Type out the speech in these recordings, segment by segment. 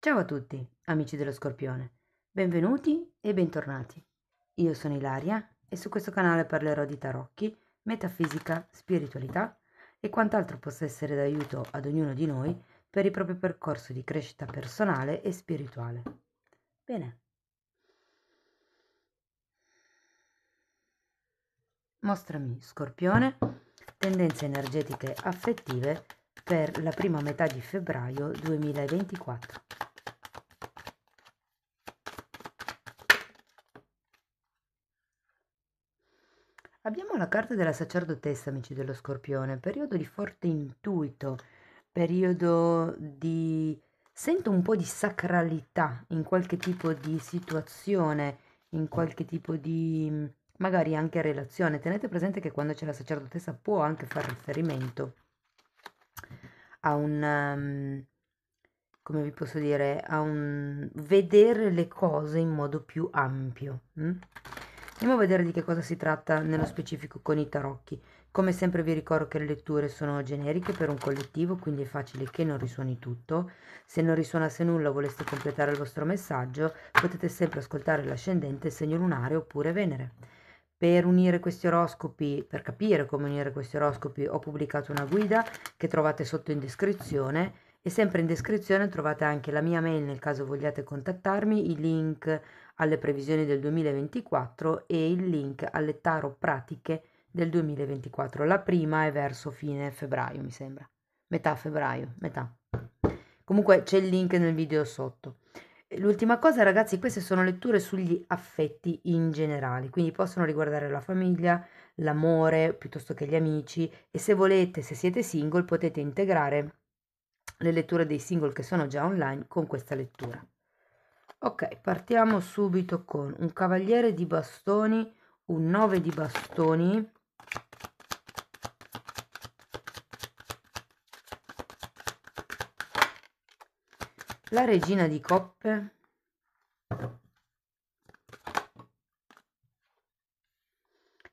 Ciao a tutti, amici dello Scorpione, benvenuti e bentornati. Io sono Ilaria e su questo canale parlerò di tarocchi, metafisica, spiritualità e quant'altro possa essere d'aiuto ad ognuno di noi per il proprio percorso di crescita personale e spirituale. Bene, mostrami, Scorpione, tendenze energetiche affettive per la prima metà di febbraio 2024. Abbiamo la carta della sacerdotessa, amici dello Scorpione, periodo di forte intuito, periodo di... Sento un po' di sacralità in qualche tipo di situazione, in qualche tipo di... magari anche relazione. Tenete presente che quando c'è la sacerdotessa può anche fare riferimento a un... come vi posso dire, a un vedere le cose in modo più ampio. Andiamo a vedere di che cosa si tratta nello specifico con i tarocchi. Come sempre vi ricordo che le letture sono generiche per un collettivo, quindi è facile che non risuoni tutto. Se non risuonasse nulla o voleste completare il vostro messaggio, potete sempre ascoltare l'ascendente, il segno lunare oppure Venere. Per unire questi oroscopi, per capire come unire questi oroscopi, ho pubblicato una guida che trovate sotto in descrizione e sempre in descrizione trovate anche la mia mail nel caso vogliate contattarmi, i link alle previsioni del 2024 e il link alle tarot pratiche del 2024. La prima è verso fine febbraio, mi sembra. Metà febbraio, metà. Comunque c'è il link nel video sotto. L'ultima cosa, ragazzi, queste sono letture sugli affetti in generale, quindi possono riguardare la famiglia, l'amore, piuttosto che gli amici, e se volete, se siete single, potete integrare le letture dei single che sono già online con questa lettura. Ok, partiamo subito con un cavaliere di bastoni, un 9 di bastoni, la regina di coppe,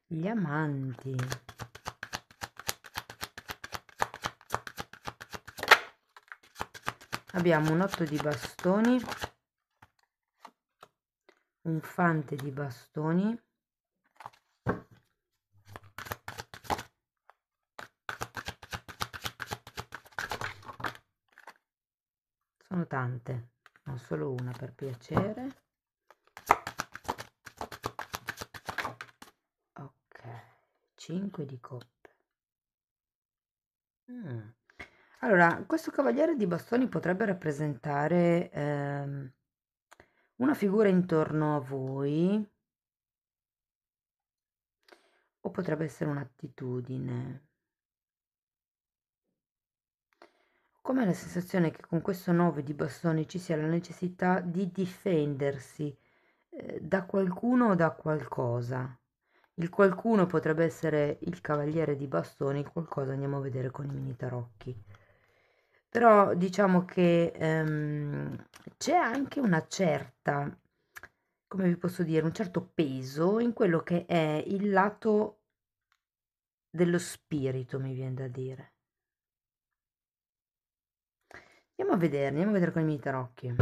gli amanti, abbiamo un 8 di bastoni, un fante di bastoni, sono tante, non solo una per piacere. Ok, 5 di coppe. Allora, questo cavaliere di bastoni potrebbe rappresentare una figura intorno a voi o potrebbe essere un'attitudine. Come la sensazione che con questo 9 di bastoni ci sia la necessità di difendersi da qualcuno o da qualcosa. Il qualcuno potrebbe essere il cavaliere di bastoni, il qualcosa andiamo a vedere con i mini tarocchi. Però diciamo che c'è anche una certa, come vi posso dire, un certo peso in quello che è il lato dello spirito, mi viene da dire. Andiamo a vedere con i miei tarocchi.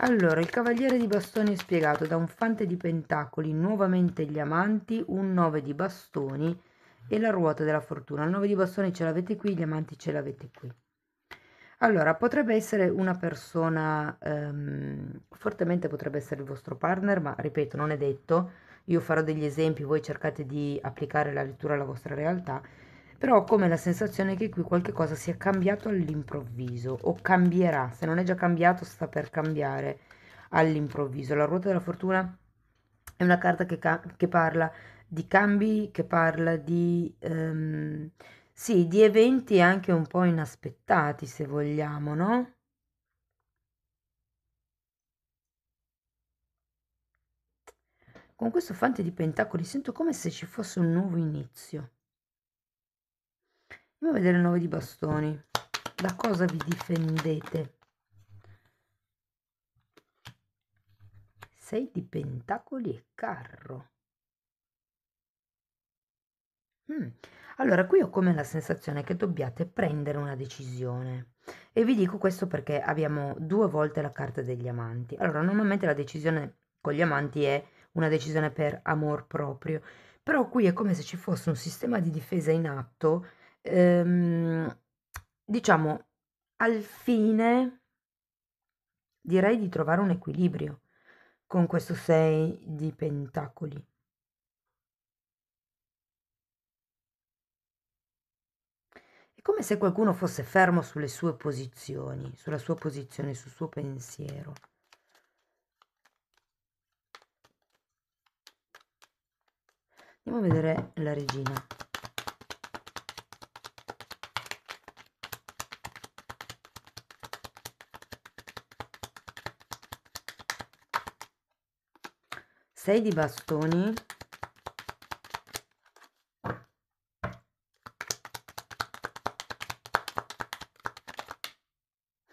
Allora, il cavaliere di bastoni è spiegato da un fante di pentacoli, nuovamente gli amanti, un 9 di bastoni e la ruota della fortuna. Il 9 di bastoni ce l'avete qui, gli amanti ce l'avete qui. Allora, potrebbe essere una persona, fortemente potrebbe essere il vostro partner, ma ripeto, non è detto. Io farò degli esempi, voi cercate di applicare la lettura alla vostra realtà, però ho come la sensazione che qui qualche cosa sia cambiato all'improvviso o cambierà, se non è già cambiato sta per cambiare all'improvviso. La ruota della fortuna è una carta che parla di cambi, che parla di, sì, di eventi anche un po' inaspettati, se vogliamo, no? Con questo fante di pentacoli sento come se ci fosse un nuovo inizio. Andiamo a vedere il 9 di bastoni. Da cosa vi difendete? 6 di pentacoli e carro. Mm. Allora, qui ho come la sensazione che dobbiate prendere una decisione. E vi dico questo perché abbiamo due volte la carta degli amanti. Allora, normalmente la decisione con gli amanti è una decisione per amor proprio, però qui è come se ci fosse un sistema di difesa in atto, ehm, diciamo, al fine, direi, di trovare un equilibrio con questo 6 di pentacoli. È come se qualcuno fosse fermo sulle sue posizioni, sulla sua posizione, sul suo pensiero. Andiamo a vedere la regina. Sei di bastoni.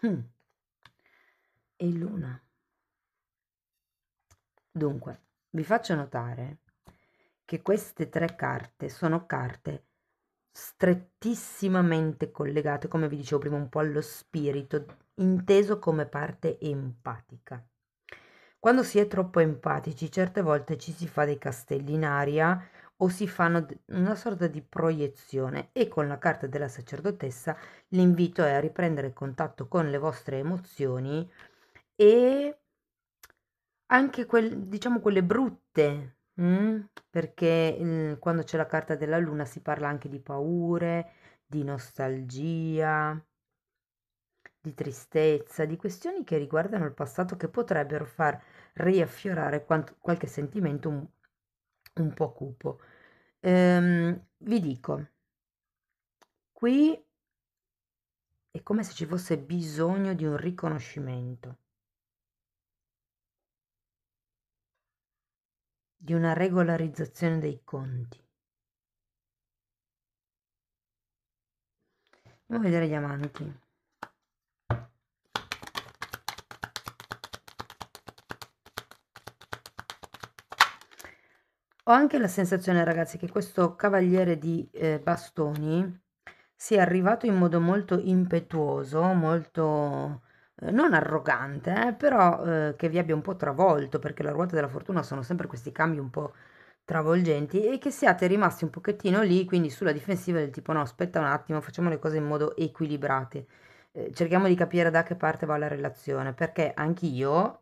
Mm. E luna. Dunque, vi faccio notare che queste tre carte sono carte strettissimamente collegate, come vi dicevo prima, un po' allo spirito, inteso come parte empatica. Quando si è troppo empatici, certe volte ci si fa dei castelli in aria o si fanno una sorta di proiezione e con la carta della sacerdotessa l'invito è a riprendere contatto con le vostre emozioni e anche diciamo quelle brutte, perché quando c'è la carta della luna si parla anche di paure, di nostalgia, di tristezza, di questioni che riguardano il passato che potrebbero far riaffiorare qualche sentimento un po' cupo. Vi dico, qui è come se ci fosse bisogno di un riconoscimento, di una regolarizzazione dei conti. Andiamo a vedere gli amanti. Ho anche la sensazione, ragazzi, che questo cavaliere di bastoni sia arrivato in modo molto impetuoso, molto non arrogante, però che vi abbia un po' travolto, perché la ruota della fortuna sono sempre questi cambi un po' travolgenti e che siate rimasti un pochettino lì, quindi sulla difensiva del tipo no, aspetta un attimo, facciamo le cose in modo equilibrato. Cerchiamo di capire da che parte va la relazione, perché anch'io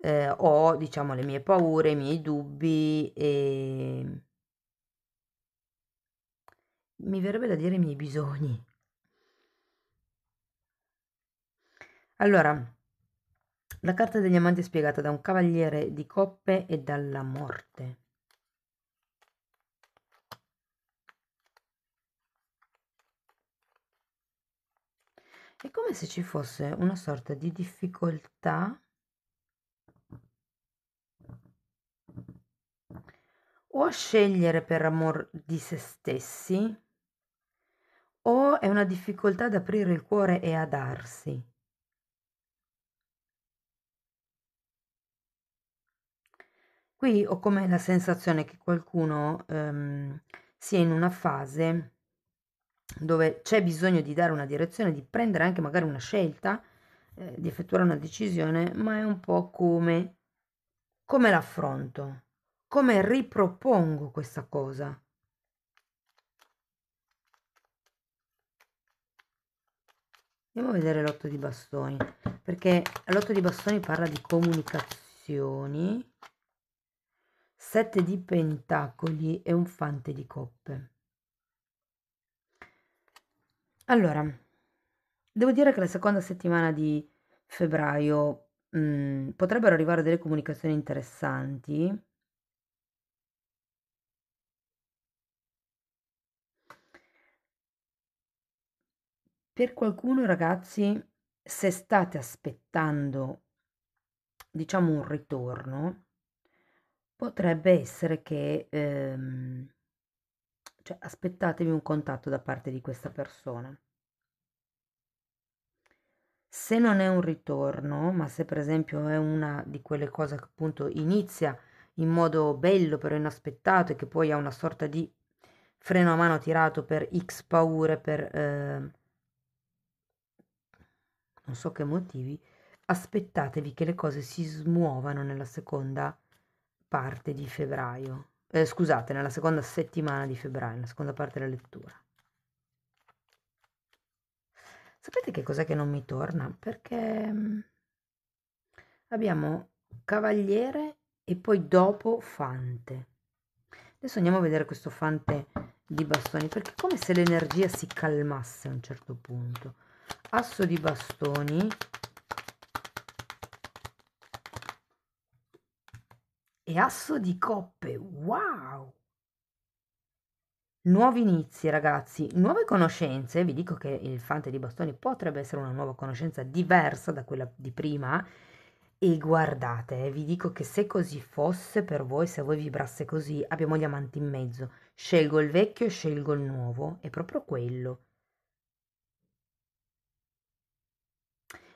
ho, diciamo, le mie paure, i miei dubbi e mi verrebbe da dire i miei bisogni. Allora, la carta degli amanti è spiegata da un cavaliere di coppe e dalla morte. È come se ci fosse una sorta di difficoltà o a scegliere per amor di se stessi o è una difficoltà ad aprire il cuore e a darsi. Qui ho come la sensazione che qualcuno sia in una fase dove c'è bisogno di dare una direzione, di prendere anche magari una scelta, di effettuare una decisione, ma è un po' come l'affronto, come ripropongo questa cosa. Andiamo a vedere l'otto di bastoni, perché l'otto di bastoni parla di comunicazioni, sette di pentacoli e un fante di coppe. Allora, devo dire che la seconda settimana di febbraio potrebbero arrivare delle comunicazioni interessanti. Per qualcuno, ragazzi, se state aspettando, diciamo, un ritorno, potrebbe essere che, cioè, aspettatevi un contatto da parte di questa persona. Se non è un ritorno, ma se per esempio è una di quelle cose che appunto inizia in modo bello però inaspettato e che poi ha una sorta di freno a mano tirato per X paure, per non so che motivi, aspettatevi che le cose si smuovano nella seconda parte di febbraio. Scusate, nella seconda settimana di febbraio, nella seconda parte della lettura. Sapete che cos'è che non mi torna? Perché abbiamo cavaliere e poi dopo fante. Adesso andiamo a vedere questo fante di bastoni, perché è come se l'energia si calmasse a un certo punto. Asso di bastoni e asso di coppe. Wow! Nuovi inizi, ragazzi, nuove conoscenze. Vi dico che il fante di bastoni potrebbe essere una nuova conoscenza diversa da quella di prima. E guardate, vi dico che se così fosse per voi, se a voi vibrasse così, abbiamo gli amanti in mezzo. Scelgo il vecchio e scelgo il nuovo. È proprio quello.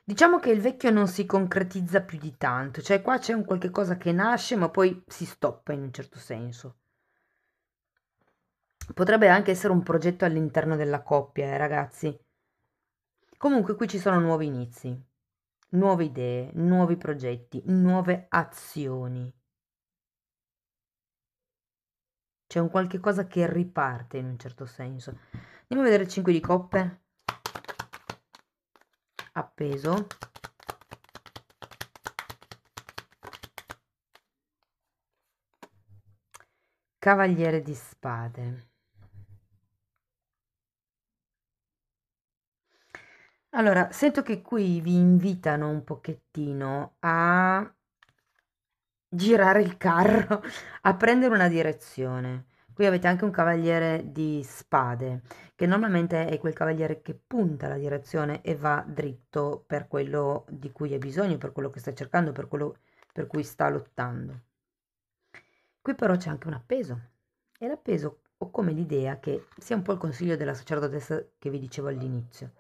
Diciamo che il vecchio non si concretizza più di tanto, cioè qua c'è un qualche cosa che nasce ma poi si stoppa in un certo senso. Potrebbe anche essere un progetto all'interno della coppia, ragazzi. Comunque qui ci sono nuovi inizi, nuove idee, nuovi progetti, nuove azioni. C'è un qualche cosa che riparte in un certo senso. Andiamo a vedere il 5 di coppe. Appeso. Cavaliere di spade. Allora, sento che qui vi invitano un pochettino a girare il carro, a prendere una direzione. Qui avete anche un cavaliere di spade, che normalmente è quel cavaliere che punta la direzione e va dritto per quello di cui ha bisogno, per quello che sta cercando, per quello per cui sta lottando. Qui però c'è anche un appeso, e l'appeso ho come l'idea che sia un po' il consiglio della sacerdotessa che vi dicevo all'inizio,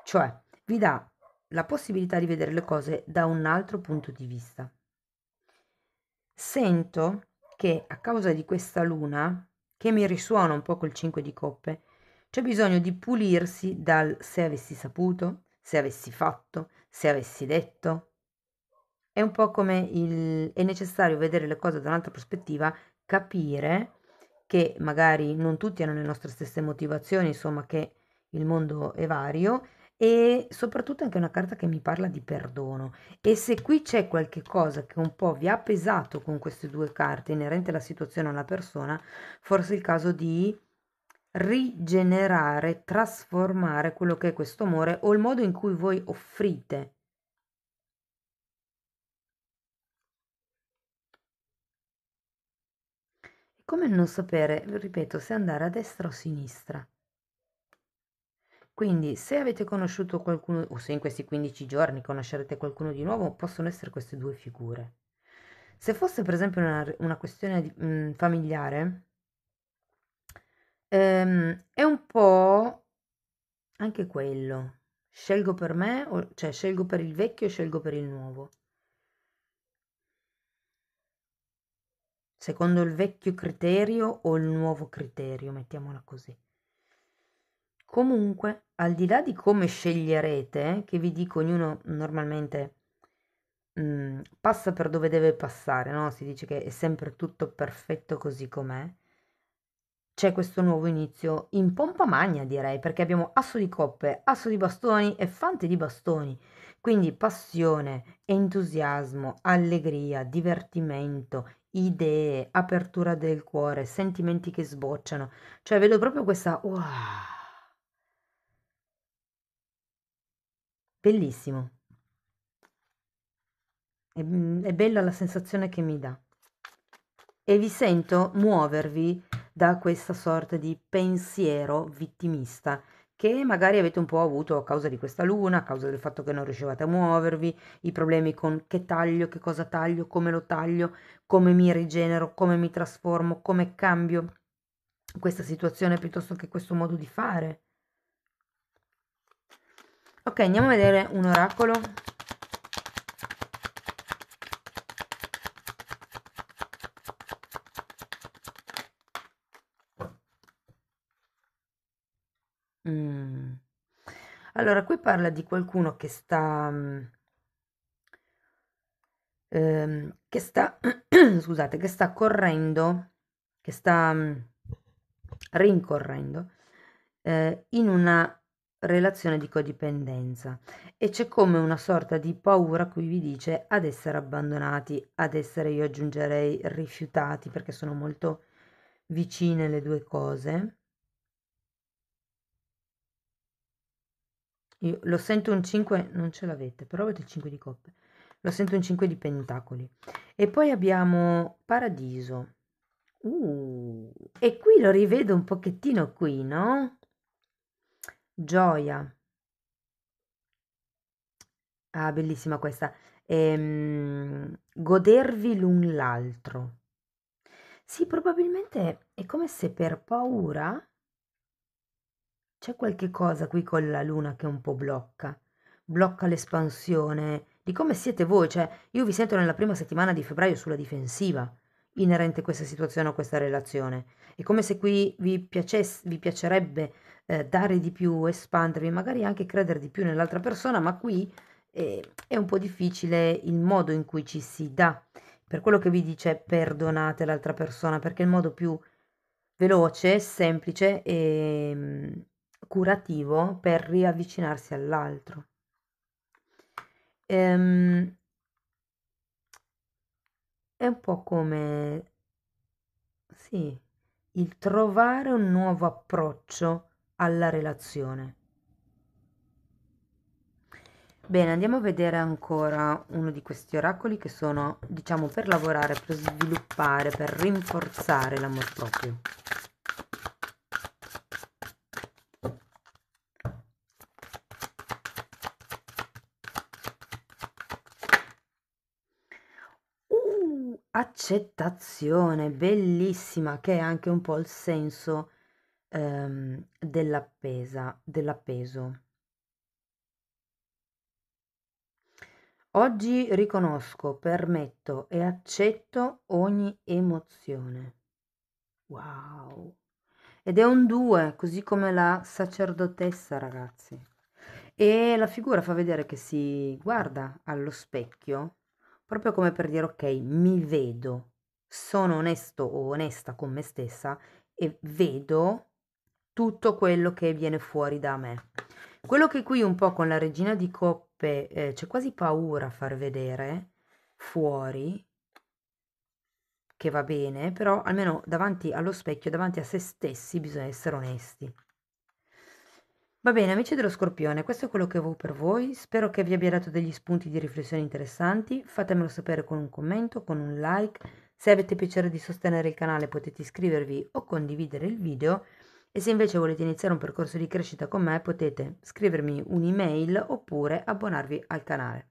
cioè vi dà la possibilità di vedere le cose da un altro punto di vista. Sento che a causa di questa luna, che mi risuona un po' col 5 di coppe, c'è bisogno di pulirsi dal se avessi saputo, se avessi fatto, se avessi detto. È un po' come è necessario vedere le cose da un'altra prospettiva, capire che magari non tutti hanno le nostre stesse motivazioni, insomma che il mondo è vario e soprattutto anche una carta che mi parla di perdono. E se qui c'è qualche cosa che un po' vi ha pesato con queste due carte inerente alla situazione o alla persona, forse è il caso di rigenerare, trasformare quello che è questo amore o il modo in cui voi offrite. È come non sapere, ripeto, se andare a destra o a sinistra. Quindi, se avete conosciuto qualcuno, o se in questi 15 giorni conoscerete qualcuno di nuovo, possono essere queste due figure. Se fosse per esempio una questione familiare, è un po' anche quello. Scelgo per me, cioè scelgo per il vecchio e scelgo per il nuovo. Secondo il vecchio criterio o il nuovo criterio, mettiamola così. Comunque, al di là di come sceglierete, che vi dico, ognuno normalmente passa per dove deve passare, no? Si dice che è sempre tutto perfetto così com'è. C'è questo nuovo inizio in pompa magna, direi, perché abbiamo asso di coppe, asso di bastoni e fante di bastoni. Quindi passione, entusiasmo, allegria, divertimento, idee, apertura del cuore, sentimenti che sbocciano. Cioè, vedo proprio questa... Wow, bellissimo. È bella la sensazione che mi dà. E vi sento muovervi da questa sorta di pensiero vittimista che magari avete un po' avuto a causa di questa luna, a causa del fatto che non riuscivate a muovervi, i problemi con che taglio, che cosa taglio, come lo taglio, come mi rigenero, come mi trasformo, come cambio questa situazione piuttosto che questo modo di fare. Ok, andiamo a vedere un oracolo. Allora, qui parla di qualcuno che sta, scusate, che sta correndo, che sta rincorrendo in una relazione di codipendenza e c'è come una sorta di paura a cui vi dice ad essere abbandonati, ad essere, io aggiungerei, rifiutati, perché sono molto vicine le due cose. Io lo sento un 5, non ce l'avete, però avete il 5 di coppe. Lo sento un 5 di pentacoli. E poi abbiamo Paradiso. E qui lo rivedo un pochettino qui, no? Gioia. Ah, bellissima questa. Godervi l'un l'altro. Sì, probabilmente è come se per paura c'è qualche cosa qui con la luna che un po' blocca l'espansione di come siete voi, cioè io vi sento nella prima settimana di febbraio sulla difensiva inerente a questa situazione o a questa relazione. È come se qui vi piacerebbe dare di più, espandervi, magari anche credere di più nell'altra persona, ma qui è un po' difficile il modo in cui ci si dà. Per quello che vi dice perdonate l'altra persona, perché è il modo più veloce, semplice e curativo per riavvicinarsi all'altro. Ehm, è un po' come, sì, il trovare un nuovo approccio alla relazione. Bene, andiamo a vedere ancora uno di questi oracoli che sono, diciamo, per lavorare, per sviluppare, per rinforzare l'amor proprio. Accettazione, bellissima, che è anche un po' il senso dell'appeso. Oggi riconosco, permetto e accetto ogni emozione. Wow! Ed è un 2, così come la sacerdotessa, ragazzi. E la figura fa vedere che si guarda allo specchio, proprio come per dire, ok, mi vedo, sono onesto o onesta con me stessa e vedo tutto quello che viene fuori da me. Quello che qui un po' con la regina di coppe c'è quasi paura a far vedere fuori, che va bene, però almeno davanti allo specchio, davanti a se stessi, bisogna essere onesti. Va bene, amici dello Scorpione, questo è quello che avevo per voi. Spero che vi abbia dato degli spunti di riflessione interessanti. Fatemelo sapere con un commento, con un like. Se avete piacere di sostenere il canale potete iscrivervi o condividere il video. E se invece volete iniziare un percorso di crescita con me potete scrivermi un'email oppure abbonarvi al canale.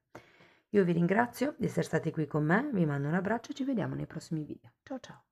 Io vi ringrazio di essere stati qui con me, vi mando un abbraccio e ci vediamo nei prossimi video. Ciao ciao!